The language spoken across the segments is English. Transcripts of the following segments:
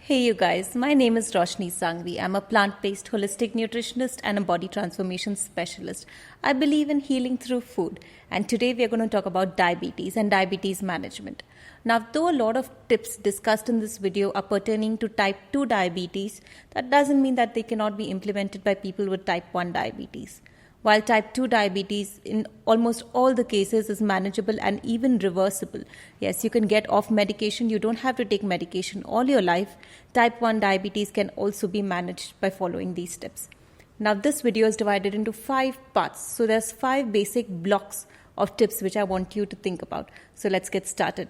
Hey you guys, my name is Roshni Sangvi. I'm a plant-based holistic nutritionist and a body transformation specialist. I believe in healing through food, and today we are going to talk about diabetes and diabetes management. Now, though a lot of tips discussed in this video are pertaining to type 2 diabetes, that doesn't mean that they cannot be implemented by people with type 1 diabetes. While type 2 diabetes in almost all the cases is manageable and even reversible. Yes, you can get off medication, you don't have to take medication all your life. Type 1 diabetes can also be managed by following these steps. Now this video is divided into 5 parts. So there's 5 basic blocks of tips which I want you to think about. So let's get started.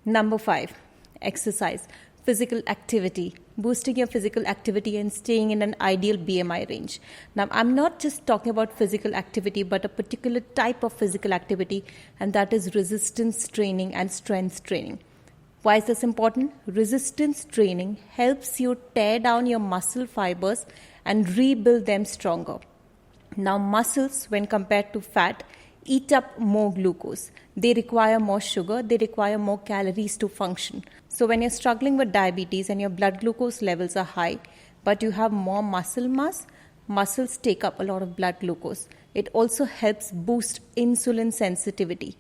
Number 5, exercise. Physical activity, boosting your physical activity and staying in an ideal BMI range. Now, I'm not just talking about physical activity, but a particular type of physical activity, and that is resistance training and strength training. Why is this important? Resistance training helps you tear down your muscle fibers and rebuild them stronger. Now, muscles, when compared to fat, eat up more glucose. They require more sugar, they require more calories to function. So when you're struggling with diabetes and your blood glucose levels are high, but you have more muscle mass, muscles take up a lot of blood glucose. It also helps boost insulin sensitivity.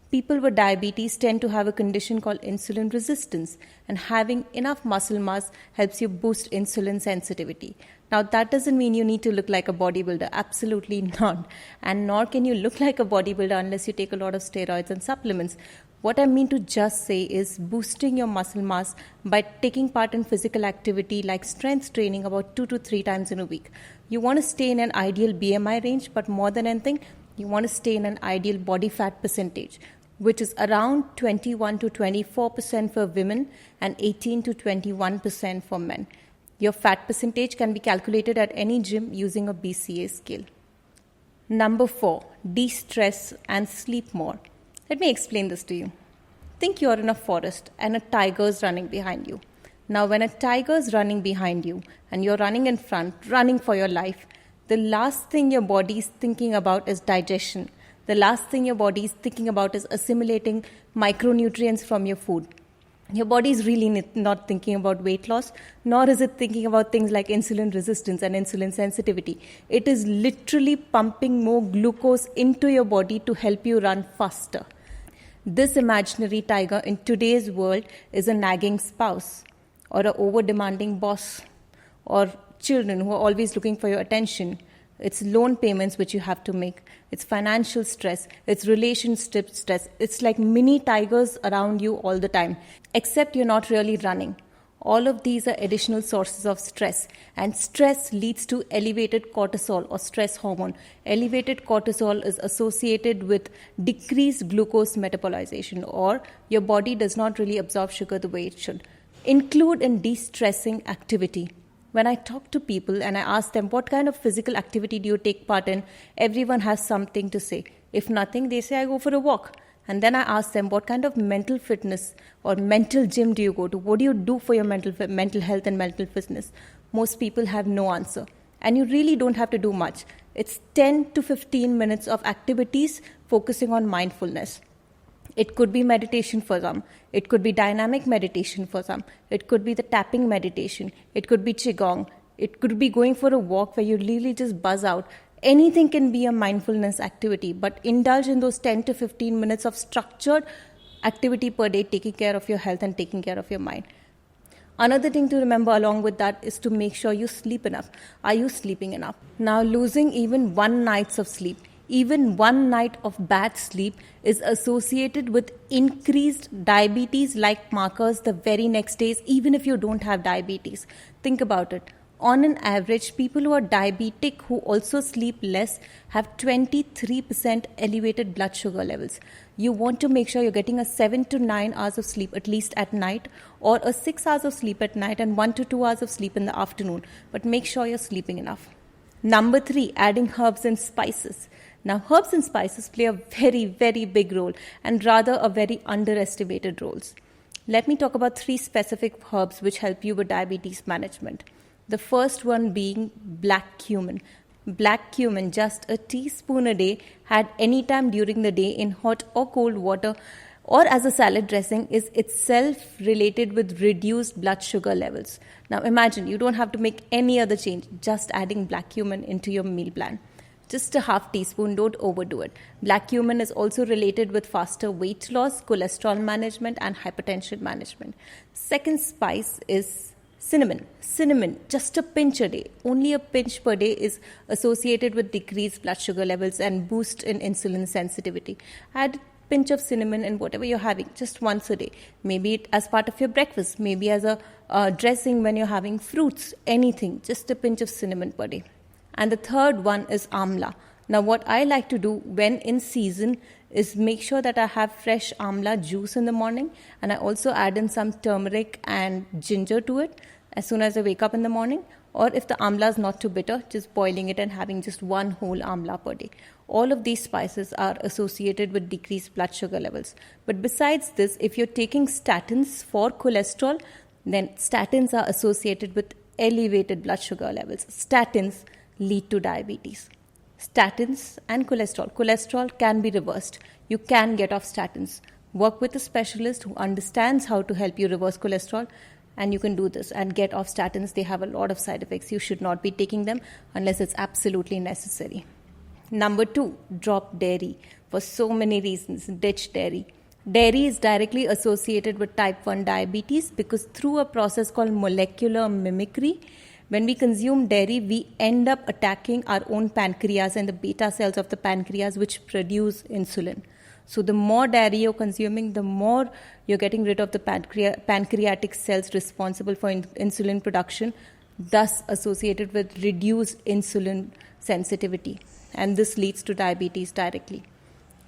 People with diabetes tend to have a condition called insulin resistance, and having enough muscle mass helps you boost insulin sensitivity. Now, that doesn't mean you need to look like a bodybuilder. Absolutely not. And nor can you look like a bodybuilder unless you take a lot of steroids and supplements. What I mean to just say is boosting your muscle mass by taking part in physical activity like strength training about 2 to 3 times in a week. You want to stay in an ideal BMI range, but more than anything, you want to stay in an ideal body fat percentage, which is around 21 to 24% for women and 18 to 21% for men. Your fat percentage can be calculated at any gym using a BCA scale. Number 4, de-stress and sleep more. Let me explain this to you. Think you're in a forest and a tiger is running behind you. Now, when a tiger is running behind you and you're running in front, running for your life, the last thing your body is thinking about is digestion. The last thing your body is thinking about is assimilating micronutrients from your food. Your body is really not thinking about weight loss, nor is it thinking about things like insulin resistance and insulin sensitivity. It is literally pumping more glucose into your body to help you run faster. This imaginary tiger in today's world is a nagging spouse, or an over-demanding boss, or children who are always looking for your attention. It's loan payments which you have to make. It's financial stress. It's relationship stress. It's like mini tigers around you all the time, except you're not really running. All of these are additional sources of stress, and stress leads to elevated cortisol or stress hormone. Elevated cortisol is associated with decreased glucose metabolization, or your body does not really absorb sugar the way it should. Include in de-stressing activity. When I talk to people and I ask them, what kind of physical activity do you take part in? Everyone has something to say. If nothing, they say, I go for a walk. And then I ask them, what kind of mental fitness or mental gym do you go to? What do you do for your mental health and mental fitness? Most people have no answer. And you really don't have to do much. It's 10 to 15 minutes of activities focusing on mindfulness. It could be meditation for some. It could be dynamic meditation for some. It could be the tapping meditation. It could be qigong. It could be going for a walk where you really just buzz out. Anything can be a mindfulness activity, but indulge in those 10 to 15 minutes of structured activity per day, taking care of your health and taking care of your mind. Another thing to remember along with that is to make sure you sleep enough. Are you sleeping enough? Now, losing even 1 night of sleep, even 1 night of bad sleep is associated with increased diabetes-like markers the very next days, even if you don't have diabetes. Think about it. On an average, people who are diabetic who also sleep less have 23% elevated blood sugar levels. You want to make sure you're getting a 7 to 9 hours of sleep at least at night, or a 6 hours of sleep at night and 1 to 2 hours of sleep in the afternoon. But make sure you're sleeping enough. Number 3, adding herbs and spices. Now, herbs and spices play a very, very big role, and rather a very underestimated roles. Let me talk about 3 specific herbs which help you with diabetes management. The first one being black cumin. Black cumin, just a teaspoon a day, had any time during the day in hot or cold water, or as a salad dressing is itself related with reduced blood sugar levels. Now imagine you don't have to make any other change, just adding black cumin into your meal plan. Just a half teaspoon, don't overdo it. Black cumin is also related with faster weight loss, cholesterol management, and hypertension management. Second spice is cinnamon. Cinnamon, just a pinch a day. Only a pinch per day is associated with decreased blood sugar levels and boost in insulin sensitivity. Add a pinch of cinnamon in whatever you're having, just once a day. Maybe it as part of your breakfast, maybe as a dressing when you're having fruits, anything. Just a pinch of cinnamon per day. And the third one is amla. Now, what I like to do when in season is make sure that I have fresh amla juice in the morning, and I also add in some turmeric and ginger to it as soon as I wake up in the morning. Or if the amla is not too bitter, just boiling it and having just one whole amla per day. All of these spices are associated with decreased blood sugar levels. But besides this, if you're taking statins for cholesterol, then statins are associated with elevated blood sugar levels. Statins lead to diabetes. Statins and cholesterol. Cholesterol can be reversed. You can get off statins. Work with a specialist who understands how to help you reverse cholesterol, and you can do this and get off statins. They have a lot of side effects. You should not be taking them unless it's absolutely necessary. Number 2, drop dairy. For so many reasons, ditch dairy. Dairy is directly associated with type 1 diabetes because through a process called molecular mimicry, when we consume dairy, we end up attacking our own pancreas and the beta cells of the pancreas which produce insulin. So the more dairy you're consuming, the more you're getting rid of the pancreatic cells responsible for insulin production, thus associated with reduced insulin sensitivity. And this leads to diabetes directly.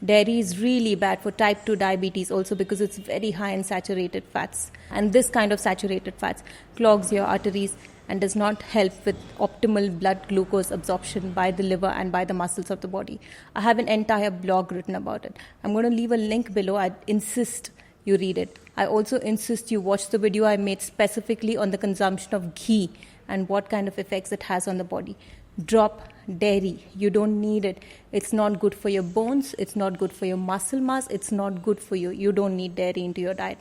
Dairy is really bad for type 2 diabetes also because it's very high in saturated fats. And this kind of saturated fats clogs your arteries and does not help with optimal blood glucose absorption by the liver and by the muscles of the body. I have an entire blog written about it. I'm going to leave a link below. I insist you read it. I also insist you watch the video I made specifically on the consumption of ghee and what kind of effects it has on the body. Drop dairy. You don't need it. It's not good for your bones. It's not good for your muscle mass. It's not good for you. You don't need dairy into your diet.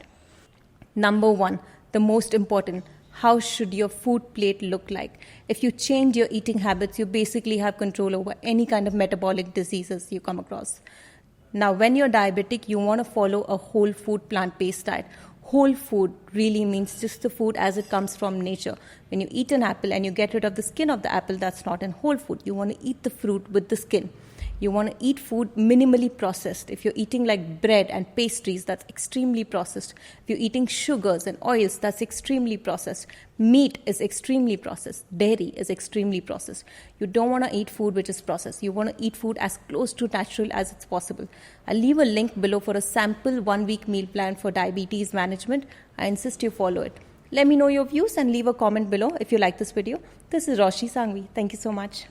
Number 1, the most important. How should your food plate look like? If you change your eating habits, you basically have control over any kind of metabolic diseases you come across. Now, when you're diabetic, you want to follow a whole food plant-based diet. Whole food really means just the food as it comes from nature. When you eat an apple and you get rid of the skin of the apple, that's not an whole food. You want to eat the fruit with the skin. You want to eat food minimally processed. If you're eating like bread and pastries, that's extremely processed. If you're eating sugars and oils, that's extremely processed. Meat is extremely processed. Dairy is extremely processed. You don't want to eat food which is processed. You want to eat food as close to natural as it's possible. I'll leave a link below for a sample 1-week meal plan for diabetes management. I insist you follow it. Let me know your views and leave a comment below if you like this video. This is Roshni Sanghvi. Thank you so much.